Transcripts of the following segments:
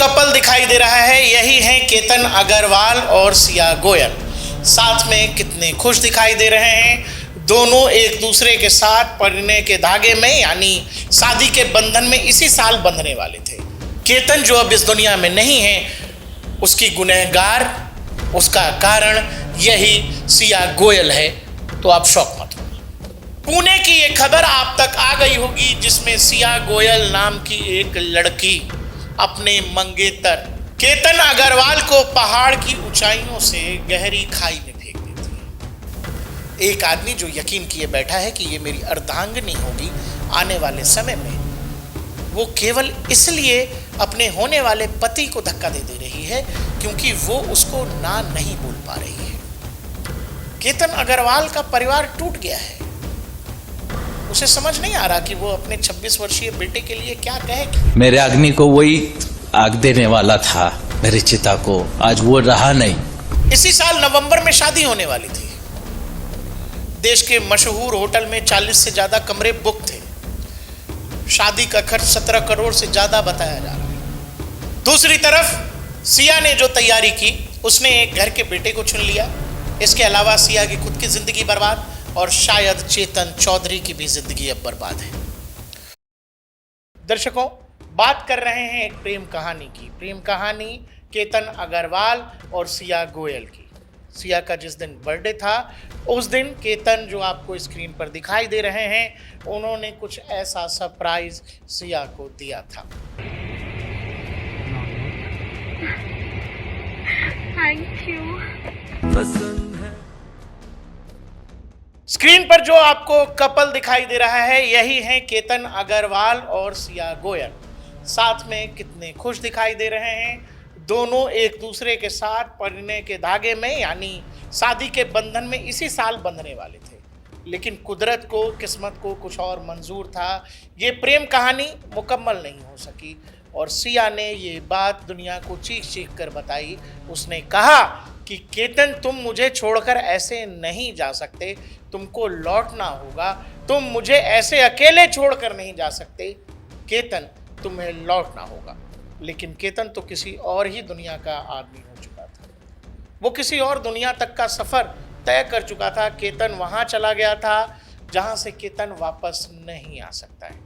Couple दिखाई दे रहा है, यही है केतन अग्रवाल और सिया गोयल। साथ में कितने खुश दिखाई दे रहे हैं। दोनों एक दूसरे के साथ परिणय के धागे में यानी शादी के बंधन में इसी साल बंधने वाले थे। केतन जो अब इस दुनिया में नहीं है, उसकी गुनहगार, उसका कारण यही सिया गोयल है। तो आप शौक मत हो। पुणे की एक खबर आप तक आ गई होगी जिसमें सिया गोयल नाम की एक लड़की अपने मंगेतर केतन अग्रवाल को पहाड़ की ऊंचाइयों से गहरी खाई में फेंक देती है। एक आदमी जो यकीन किए बैठा है कि ये मेरी अर्धांगिनी होगी आने वाले समय में, वो केवल इसलिए अपने होने वाले पति को धक्का दे रही है क्योंकि वो उसको ना नहीं बोल पा रही है। केतन अग्रवाल का परिवार टूट गया है। उसे समझ नहीं आ रहा कि वो अपने 26 वर्षीय बेटे के लिए क्या कहेगी। मेरे अग्नि को वही आग देने वाला था, मेरी चिता को, आज वो रहा नहीं। इसी साल नवंबर में शादी होने वाली थी। देश के मशहूर होटल में 40 से ज्यादा कमरे बुक थे। शादी का खर्च 17 करोड़ से ज्यादा बताया जा रहा है। दूसरी तरफ सिया ने जो तैयारी की, उसने एक घर के बेटे को चुन लिया। इसके अलावा सिया की खुद की जिंदगी बर्बाद और शायद चेतन चौधरी की भी जिंदगी अब बर्बाद है। दर्शकों, बात कर रहे हैं एक प्रेम कहानी की। प्रेम कहानी केतन अग्रवाल और सिया गोयल की। सिया का जिस दिन बर्थडे था, उस दिन केतन जो आपको स्क्रीन पर दिखाई दे रहे हैं, उन्होंने कुछ ऐसा सरप्राइज सिया को दिया था। Thank you. स्क्रीन पर जो आपको कपल दिखाई दे रहा है, यही है केतन अग्रवाल और सिया गोयल। साथ में कितने खुश दिखाई दे रहे हैं। दोनों एक दूसरे के साथ परिणय के धागे में यानी शादी के बंधन में इसी साल बंधने वाले थे, लेकिन कुदरत को, किस्मत को कुछ और मंजूर था। ये प्रेम कहानी मुकम्मल नहीं हो सकी और सिया ने ये बात दुनिया को चीख चीख कर बताई। उसने कहा कि केतन, तुम मुझे छोड़कर ऐसे नहीं जा सकते, तुमको लौटना होगा। तुम मुझे ऐसे अकेले छोड़कर नहीं जा सकते। केतन, तुम्हें लौटना होगा। लेकिन केतन तो किसी और ही दुनिया का आदमी हो चुका था। वो किसी और दुनिया तक का सफर तय कर चुका था। केतन वहां चला गया था जहां से केतन वापस नहीं आ सकता है।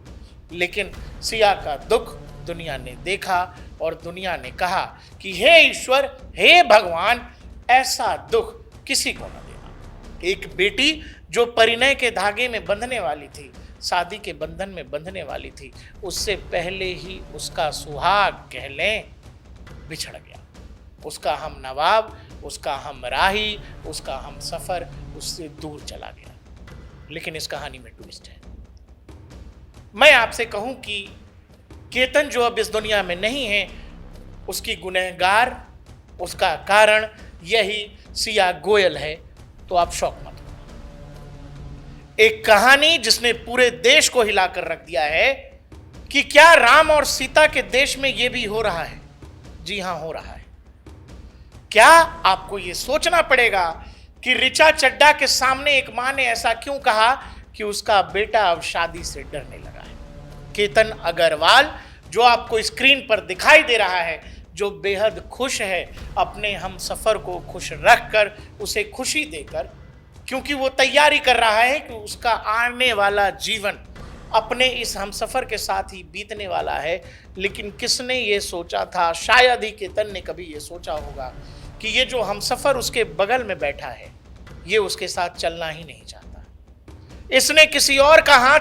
लेकिन सिया का दुख दुनिया ने देखा और दुनिया ने कहा कि हे ईश्वर, हे भगवान, ऐसा दुख किसी को न देना। एक बेटी जो परिणय के धागे में बंधने वाली थी, शादी के बंधन में बंधने वाली थी, उससे पहले ही उसका सुहाग कह लें बिछड़ गया। उसका हम नवाब, उसका हम राही, उसका हम सफर उससे दूर चला गया। लेकिन इस कहानी में ट्विस्ट है। मैं आपसे कहूं कि केतन जो अब इस दुनिया में नहीं है, उसकी गुनहगार, उसका कारण यही सिया गोयल है। तो आप शौक मत हो। एक कहानी जिसने पूरे देश को हिलाकर रख दिया है कि क्या राम और सीता के देश में यह भी हो रहा है? जी हां, हो रहा है। क्या आपको यह सोचना पड़ेगा कि ऋचा चड्ढा के सामने एक मां ने ऐसा क्यों कहा कि उसका बेटा अब शादी से डरने लगा है? केतन अग्रवाल जो आपको स्क्रीन पर दिखाई दे रहा है, जो बेहद खुश है अपने हम सफर को खुश रखकर, उसे खुशी देकर, क्योंकि वो तैयारी कर रहा है कि उसका आने वाला जीवन अपने इस हमसफर के साथ ही बीतने वाला है। लेकिन किसने ये सोचा था? शायद ही केतन ने कभी ये सोचा होगा कि ये जो हमसफर उसके बगल में बैठा है, ये उसके साथ चलना ही नहीं चाहता। इसने किसी और का हाथ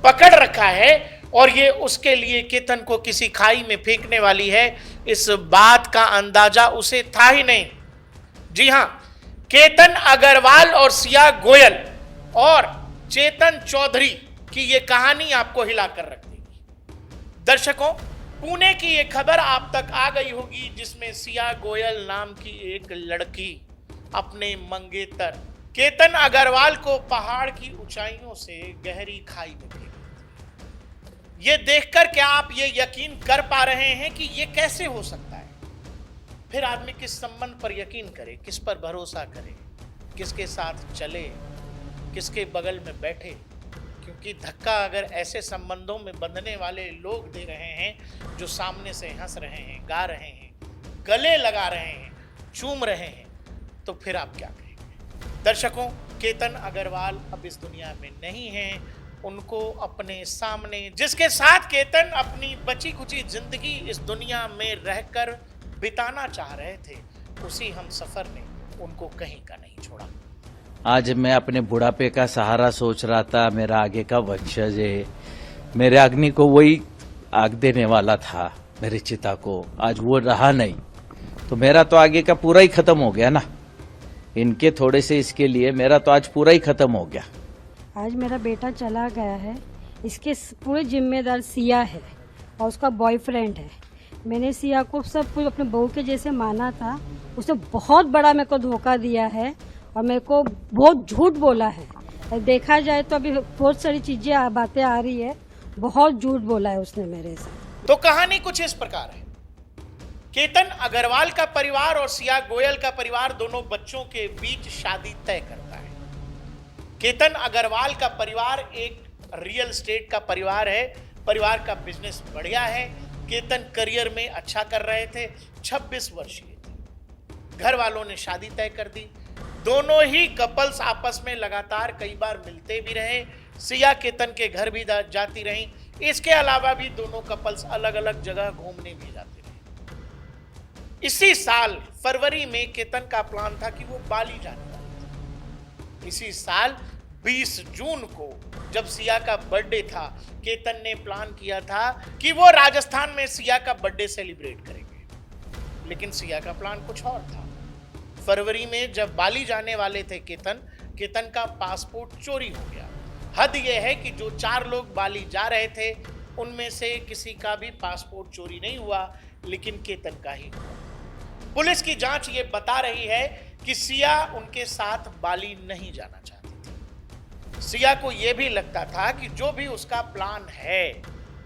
पकड़ रखा है और ये उसके लिए केतन को किसी खाई में फेंकने वाली है। इस बात का अंदाजा उसे था ही नहीं। जी हां, केतन अग्रवाल और सिया गोयल और चेतन चौधरी की ये कहानी आपको हिलाकर रख देगी। दर्शकों, पुणे की एक खबर आप तक आ गई होगी जिसमें सिया गोयल नाम की एक लड़की अपने मंगेतर केतन अग्रवाल को पहाड़ की ऊंचाइयों से गहरी खाई में फेंक। ये देखकर क्या आप ये यकीन कर पा रहे हैं कि ये कैसे हो सकता है? फिर आदमी किस संबंध पर यकीन करे, किस पर भरोसा करे, किसके साथ चले, किसके बगल में बैठे? क्योंकि धक्का अगर ऐसे संबंधों में बंधने वाले लोग दे रहे हैं जो सामने से हंस रहे हैं, गा रहे हैं, गले लगा रहे हैं, चूम रहे हैं, तो फिर आप क्या कहेंगे? दर्शकों, केतन अग्रवाल अब इस दुनिया में नहीं हैं। उनको अपने सामने, जिसके साथ केतन अपनी बची कुची जिंदगी इस दुनिया में रहकर बिताना चाह रहे थे, उसी हम सफर ने उनको कहीं का नहीं छोड़ा। आज मैं अपने बुढ़ापे का सहारा सोच रहा था। मेरा आगे का वंशज है, मेरे अग्नि को वही आग देने वाला था, मेरी चिता को। आज वो रहा नहीं, तो मेरा तो आगे का पूरा ही खत्म हो गया ना। इनके थोड़े से इसके लिए मेरा तो आज पूरा ही खत्म हो गया। आज मेरा बेटा चला गया है, इसके पूरे जिम्मेदार सिया है और उसका बॉयफ्रेंड है। मैंने सिया को सब कुछ अपने बहू के जैसे माना था, उसने बहुत बड़ा मेरे को धोखा दिया है और मेरे को बहुत झूठ बोला है। देखा जाए तो अभी बहुत सारी चीजें बातें आ रही है, बहुत झूठ बोला है उसने मेरे साथ। तो कहानी कुछ इस प्रकार है। केतन अग्रवाल का परिवार और सिया गोयल का परिवार दोनों बच्चों के बीच शादी तय करता है। केतन अग्रवाल का परिवार एक रियल एस्टेट का परिवार है, परिवार का बिजनेस बढ़िया है। केतन करियर में अच्छा कर रहे थे, 26 वर्षीय थे। घर वालों ने शादी तय कर दी। दोनों ही कपल्स आपस में लगातार कई बार मिलते भी रहे। सिया केतन के घर भी जाती रही। इसके अलावा भी दोनों कपल्स अलग अलग जगह घूमने भी जाते रहे। इसी साल फरवरी में केतन का प्लान था कि वो बाली जाने वाले थे। इसी साल 20 जून को जब सिया का बर्थडे था, केतन ने प्लान किया था कि वो राजस्थान में सिया का बर्थडे सेलिब्रेट करेंगे, लेकिन सिया का प्लान कुछ और था। फरवरी में जब बाली जाने वाले थे केतन का पासपोर्ट चोरी हो गया। हद यह है कि जो 4 लोग बाली जा रहे थे उनमें से किसी का भी पासपोर्ट चोरी नहीं हुआ, लेकिन केतन का ही हुआ। पुलिस की जांच ये बता रही है कि सिया उनके साथ बाली नहीं जाना चाहती थी। सिया को यह भी लगता था कि जो भी उसका प्लान है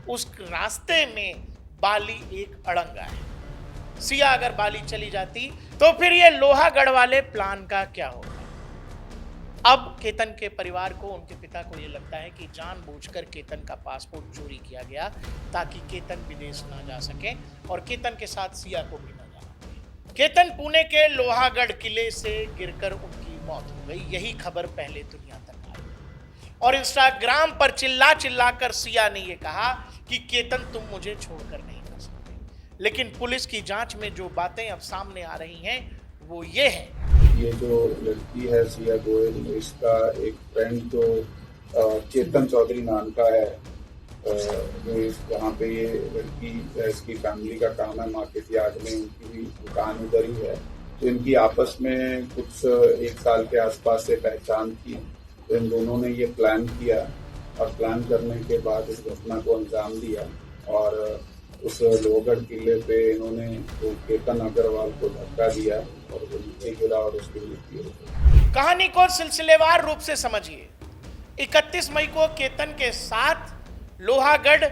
उस रास्ते में बाली एक अड़ंगा है। सिया अगर बाली चली जाती तो फिर ये लोहागढ़ वाले प्लान का क्या होगा? अब केतन के परिवार को, उनके पिता को यह लगता है कि जानबूझकर केतन का पासपोर्ट चोरी किया गया ताकि केतन विदेश ना जा सके और केतन के साथ सिया को भी ना जाना पड़े। केतन पुणे के लोहागढ़ किले से गिरकर उनकी मौत हो गई। यही खबर पहले दुनिया तक आई और इंस्टाग्राम पर चिल्ला चिल्ला कर सिया ने यह कहा कि केतन तुम मुझे छोड़कर नहीं जा सकते। लेकिन पुलिस की जांच में जो बातें अब सामने आ रही हैं वो ये है। ये जो लड़की है सिया गोयल, इसका एक फ्रेंड जो चेतन चौधरी नाम का है, जो वहाँ पे ये लड़की, इसकी फैमिली का काम है मार्केट यार्ड में, उनकी भी दुकान उधर ही है। तो इनकी आपस में कुछ 1 साल के आसपास से पहचान थी। तो इन दोनों ने ये प्लान किया और प्लान करने के बाद इस घटना को अंजाम दिया और उस लोहगढ़ किले पे इन्होंने तो केतन अग्रवाल को धक्का दिया और वो नीचे गिरा और उसकी मृत्यु हो गई। कहानी को सिलसिलेवार रूप से समझिए। 31 मई को केतन के साथ लोहागढ़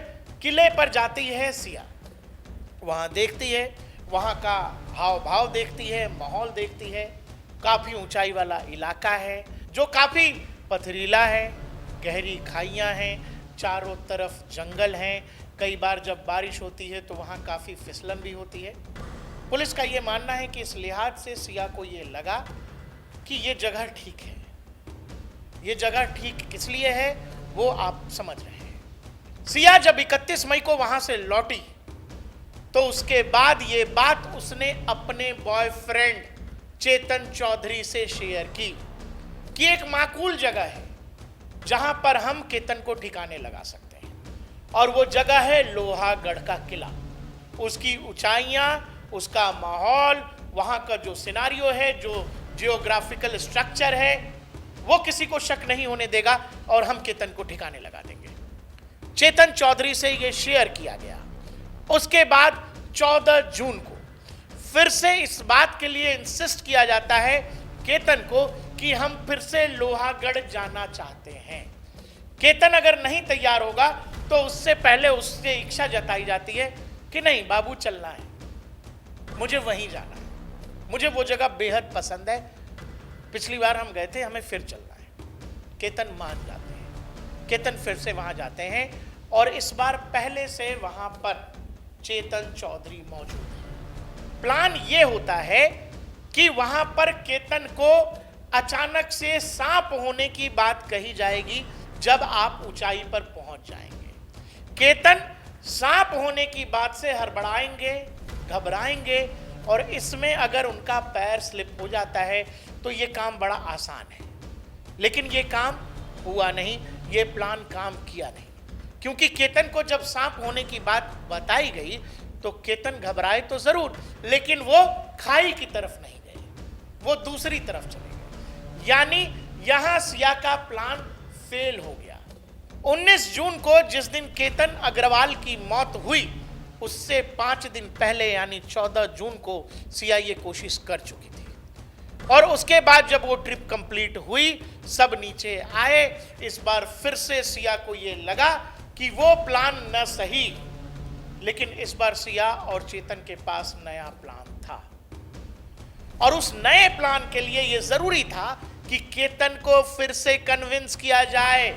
किले पर जाती है सिया। वहां देखती है, वहां का हाव भाव देखती है, माहौल देखती है। काफी ऊंचाई वाला इलाका है जो काफी पथरीला है, गहरी खाइयां हैं, चारों तरफ जंगल हैं। कई बार जब बारिश होती है तो वहाँ काफ़ी फिसलन भी होती है। पुलिस का ये मानना है कि इस लिहाज से सिया को ये लगा कि ये जगह ठीक है। ये जगह ठीक किस लिए है वो आप समझ रहे हैं। सिया जब 31 मई को वहाँ से लौटी तो उसके बाद ये बात उसने अपने बॉयफ्रेंड चेतन चौधरी से शेयर की कि एक माकूल जगह है जहाँ पर हम केतन को ठिकाने लगा सकते हैं और वो जगह है लोहागढ़ का किला। उसकी ऊंचाइयां, उसका माहौल, वहां का जो सिनारियो है, जो जियोग्राफिकल स्ट्रक्चर है, वो किसी को शक नहीं होने देगा और हम केतन को ठिकाने लगा देंगे। चेतन चौधरी से ये शेयर किया गया। उसके बाद 14 जून को फिर से इस बात के लिए इंसिस्ट किया जाता है केतन को कि हम फिर से लोहागढ़ जाना चाहते हैं। केतन अगर नहीं तैयार होगा तो उससे पहले उससे इच्छा जताई जाती है कि नहीं बाबू चलना है, मुझे वहीं जाना है, मुझे वो जगह बेहद पसंद है, पिछली बार हम गए थे, हमें फिर चलना है। केतन मान जाते हैं। केतन फिर से वहां जाते हैं और इस बार पहले से वहां पर चेतन चौधरी मौजूद है। प्लान ये होता है कि वहां पर केतन को अचानक से सांप होने की बात कही जाएगी जब आप ऊंचाई पर पहुंच जाएंगे। केतन सांप होने की बात से हड़बड़ाएंगे, घबराएंगे और इसमें अगर उनका पैर स्लिप हो जाता है तो ये काम बड़ा आसान है। लेकिन ये काम हुआ नहीं, ये प्लान काम किया नहीं, क्योंकि केतन को जब सांप होने की बात बताई गई तो केतन घबराए तो जरूर, लेकिन वो खाई की तरफ नहीं गए, वो दूसरी तरफ चले गए। यानी यहां सिया का प्लान फेल हो गया। 19 जून को जिस दिन केतन अग्रवाल की मौत हुई उससे 5 दिन पहले यानी 14 जून को सिया ये कोशिश कर चुकी थी और उसके बाद जब वो ट्रिप कंप्लीट हुई सब नीचे आए। इस बार फिर से सिया को ये लगा कि वो प्लान न सही, लेकिन इस बार सिया और चेतन के पास नया प्लान था और उस नए प्लान के लिए ये जरूरी था कि केतन को फिर से कन्विंस किया जाए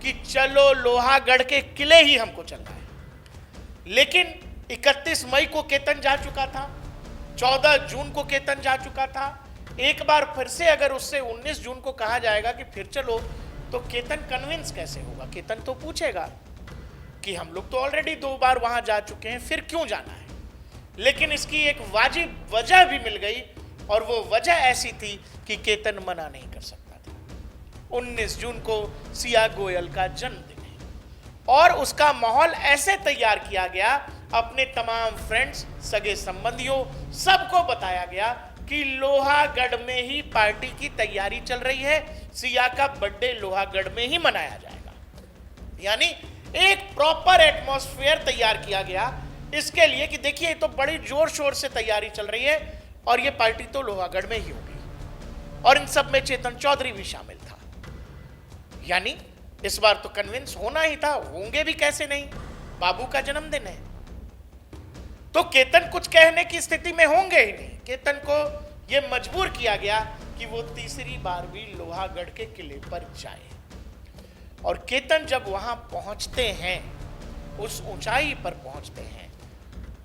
कि चलो लोहागढ़ के किले ही हमको चलना है। लेकिन 31 मई को केतन जा चुका था, 14 जून को केतन जा चुका था। एक बार फिर से अगर उससे 19 जून को कहा जाएगा कि फिर चलो तो केतन कन्विंस कैसे होगा? केतन तो पूछेगा कि हम लोग तो ऑलरेडी 2 बार वहां जा चुके हैं, फिर क्यों जाना है? लेकिन इसकी एक वाजिब वजह भी मिल गई और वो वजह ऐसी थी कि केतन मना नहीं कर सकता था। 19 जून को सिया गोयल का जन्मदिन है और उसका माहौल ऐसे तैयार किया गया, अपने तमाम फ्रेंड्स, सगे संबंधियों, सबको बताया गया कि लोहागढ़ में ही पार्टी की तैयारी चल रही है, सिया का बर्थडे लोहागढ़ में ही मनाया जाएगा। यानी एक प्रॉपर एटमॉस्फेयर तैयार किया गया इसके लिए कि देखिए तो बड़ी जोर शोर से तैयारी चल रही है और ये पार्टी तो लोहागढ़ में ही होगी। और इन सब में चेतन चौधरी भी शामिल था। यानी इस बार तो कन्विंस होना ही था, होंगे भी कैसे नहीं, बाबू का जन्मदिन है तो केतन कुछ कहने की स्थिति में होंगे ही नहीं। केतन को यह मजबूर किया गया कि वो तीसरी बार भी लोहागढ़ के किले पर जाए। और केतन जब वहां पहुंचते हैं, उस ऊंचाई पर पहुंचते हैं,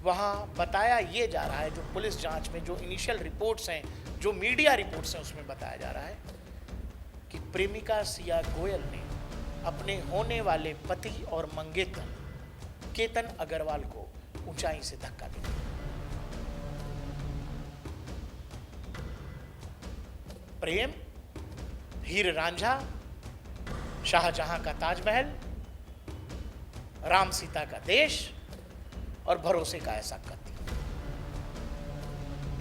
वहां बताया ये जा रहा है, जो पुलिस जांच में जो इनिशियल रिपोर्ट्स हैं, जो मीडिया रिपोर्ट्स हैं, उसमें बताया जा रहा है कि प्रेमिका सिया गोयल ने अपने होने वाले पति और मंगेतर केतन अग्रवाल को ऊंचाई से धक्का दिया। प्रेम, हीर रांझा, शाहजहां का ताजमहल, राम सीता का देश और भरोसे का ऐसा कत्ल।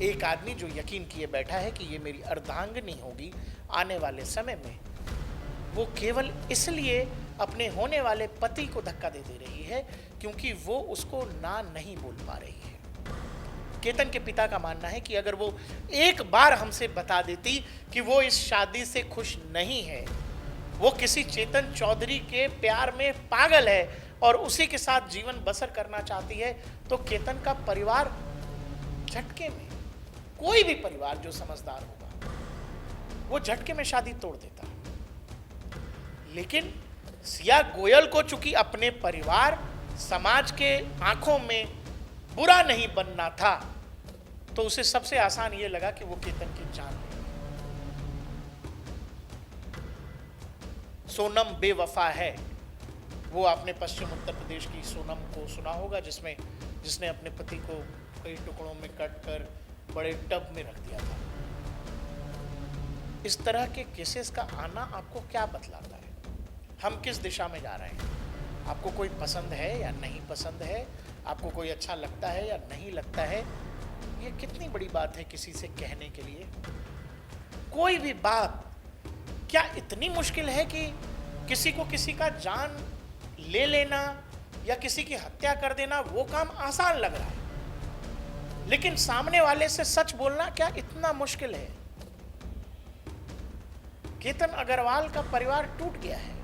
एक आदमी जो यकीन किए बैठा है कि ये मेरी अर्धांगिनी होगी आने वाले समय में, वो केवल इसलिए अपने होने वाले पति को धक्का दे रही है क्योंकि वो उसको ना नहीं बोल पा रही है। केतन के पिता का मानना है कि अगर वो एक बार हमसे बता देती कि वो इस शादी से खुश नहीं है, वो किसी चेतन चौधरी के प्यार में पागल है और उसी के साथ जीवन बसर करना चाहती है, तो केतन का परिवार झटके में, कोई भी परिवार जो समझदार होगा वो झटके में शादी तोड़ देता। लेकिन सिया गोयल को चूंकि अपने परिवार, समाज के आंखों में बुरा नहीं बनना था, तो उसे सबसे आसान ये लगा कि वो केतन की जान ले। सोनम बेवफा है, वो आपने पश्चिम उत्तर प्रदेश की सोनम को सुना होगा, जिसने अपने पति को कई टुकड़ों में कट कर बड़े टब में रख दिया था। इस तरह के केसेस का आना आपको क्या बतलाता है? हम किस दिशा में जा रहे हैं? आपको कोई पसंद है या नहीं पसंद है? आपको कोई अच्छा लगता है या नहीं लगता है? ये कितनी बड़ी बात है किसी से कहने के लिए। कोई भी बात क्या इतनी मुश्किल है कि किसी को किसी का जान ले लेना या किसी की हत्या कर देना वो काम आसान लग रहा है, लेकिन सामने वाले से सच बोलना क्या इतना मुश्किल है? केतन अग्रवाल का परिवार टूट गया है।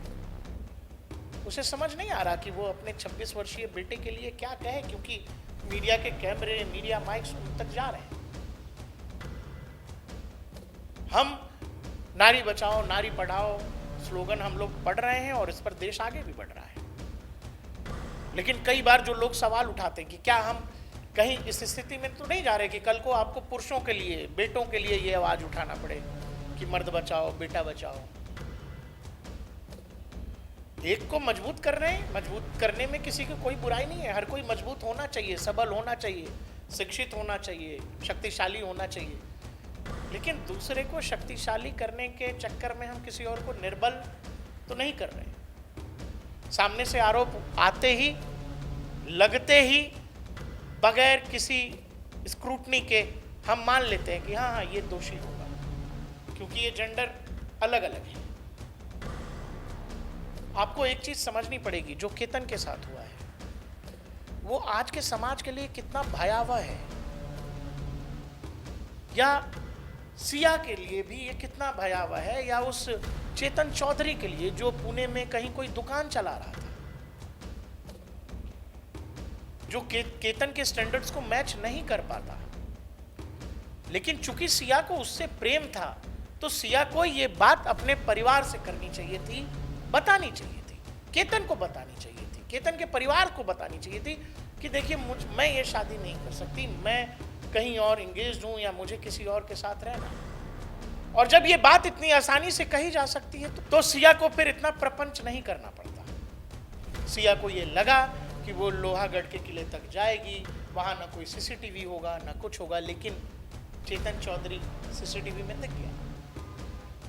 उसे समझ नहीं आ रहा कि वो अपने 26 वर्षीय बेटे के लिए क्या कहे, क्योंकि मीडिया के कैमरे, मीडिया माइक्स उन तक जा रहे हैं। हम नारी बचाओ, नारी पढ़ाओ स्लोगन हम लोग पढ़ रहे हैं और इस पर देश आगे भी बढ़ रहा है। लेकिन कई बार जो लोग सवाल उठाते हैं कि क्या हम कहीं इस स्थिति में तो नहीं जा रहे कि कल को आपको पुरुषों के लिए, बेटों के लिए ये आवाज उठाना पड़े कि मर्द बचाओ, बेटा बचाओ। एक को मजबूत कर रहे हैं, मजबूत करने में किसी की कोई बुराई नहीं है। हर कोई मजबूत होना चाहिए, सबल होना चाहिए, शिक्षित होना चाहिए, शक्तिशाली होना चाहिए। लेकिन दूसरे को शक्तिशाली करने के चक्कर में हम किसी और को निर्बल तो नहीं कर रहे। सामने से आरोप आते ही, लगते ही, बगैर किसी स्क्रूटनी के हम मान लेते हैं कि हाँ हाँ ये दोषी होगा, क्योंकि ये जेंडर अलग अलग है। आपको एक चीज समझनी पड़ेगी, जो केतन के साथ हुआ है वो आज के समाज के लिए कितना भयावह है, या सिया के लिए भी ये कितना भयावह है, या उस चेतन चौधरी के लिए जो पुणे में कहीं कोई दुकान चला रहा था, जो केतन के स्टैंडर्ड्स को मैच नहीं कर पाता। लेकिन चूंकि सिया को उससे प्रेम था, तो सिया को ये बात अपने परिवार से करनी चाहिए थी, बतानी चाहिए थी, केतन को बतानी चाहिए थी, केतन के परिवार को बतानी चाहिए थी कि देखिए मैं ये शादी नहीं कर सकती, मैं कहीं और इंगेज हूं या मुझे किसी और के साथ रहना। और जब ये बात इतनी आसानी से कही जा सकती है तो सिया को फिर इतना प्रपंच नहीं करना पड़ता। सिया को ये लगा कि वो लोहागढ़ के किले तक जाएगी, वहां ना कोई सीसीटीवी होगा ना कुछ होगा, लेकिन चेतन चौधरी सीसीटीवी में दिख गया,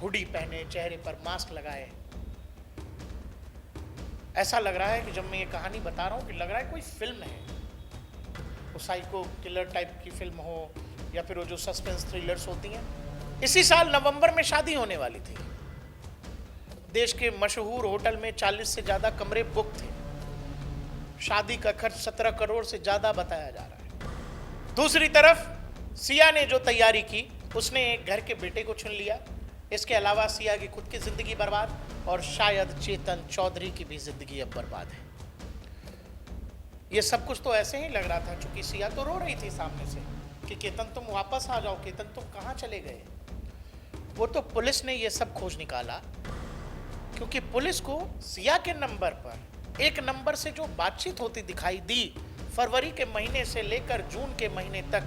हुडी पहने, चेहरे पर मास्क लगाए। ऐसा लग रहा है कि जब मैं ये कहानी बता रहा हूं कि लग रहा है कोई फिल्म है, वो साइको किलर टाइप की फिल्म हो या फिर वो जो सस्पेंस थ्रिलर्स होती हैं। इसी साल नवंबर में शादी होने वाली थी। देश के मशहूर होटल में 40 से ज्यादा कमरे बुक थे। शादी का खर्च 17 करोड़ से ज्यादा बताया जा रहा है। दूसरी तरफ सिया ने जो तैयारी की, उसने एक घर के बेटे को चुन लिया। इसके अलावा सिया की खुद की जिंदगी बर्बाद, और शायद चेतन चौधरी की भी जिंदगी अब बर्बाद है। ये सब कुछ तो ऐसे ही लग रहा था, क्योंकि सिया तो रो रही थी सामने से कि केतन तुम वापस आ जाओ, केतन तुम कहाँ चले गए। वो तो पुलिस ने ये सब खोज निकाला, क्योंकि पुलिस को सिया के नंबर पर एक नंबर से जो बातचीत होती दिखाई दी फरवरी के महीने से लेकर जून के महीने तक,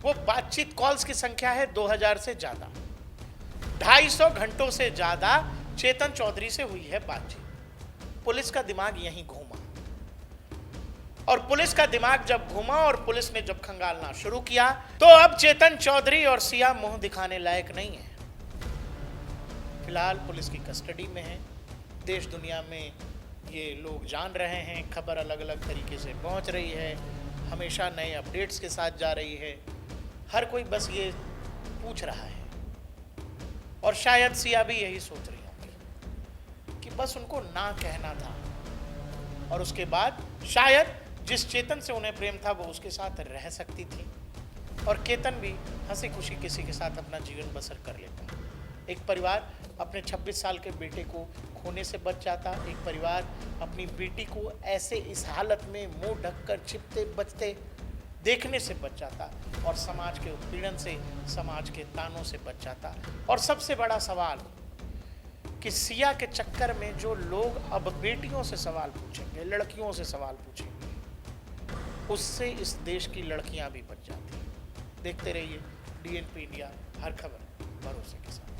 वो बातचीत कॉल्स की संख्या है 2000 से ज्यादा। 250 घंटों से ज्यादा चेतन चौधरी से हुई है बातचीत। पुलिस का दिमाग यहीं घूमा, और पुलिस का दिमाग जब घूमा और पुलिस ने जब खंगालना शुरू किया, तो अब चेतन चौधरी और सिया मुंह दिखाने लायक नहीं है। फिलहाल पुलिस की कस्टडी में है। देश दुनिया में ये लोग जान रहे हैं, खबर अलग अलग तरीके से पहुंच रही है, हमेशा नए अपडेट्स के साथ जा रही है। हर कोई बस ये पूछ रहा है, और शायद सिया भी यही सोच रही होंगी कि बस उनको ना कहना था, और उसके बाद शायद जिस चेतन से उन्हें प्रेम था वो उसके साथ रह सकती थी, और केतन भी हंसी खुशी किसी के साथ अपना जीवन बसर कर लेता। एक परिवार अपने 26 साल के बेटे को खोने से बच जाता, एक परिवार अपनी बेटी को ऐसे इस हालत में मुंह ढककर छिपते बचते देखने से बच जाता, और समाज के उत्पीड़न से, समाज के तानों से बच जाता। और सबसे बड़ा सवाल कि सिया के चक्कर में जो लोग अब बेटियों से सवाल पूछेंगे, लड़कियों से सवाल पूछेंगे, उससे इस देश की लड़कियां भी बच जाती हैं। देखते रहिए DNP इंडिया, हर खबर भरोसे के साथ।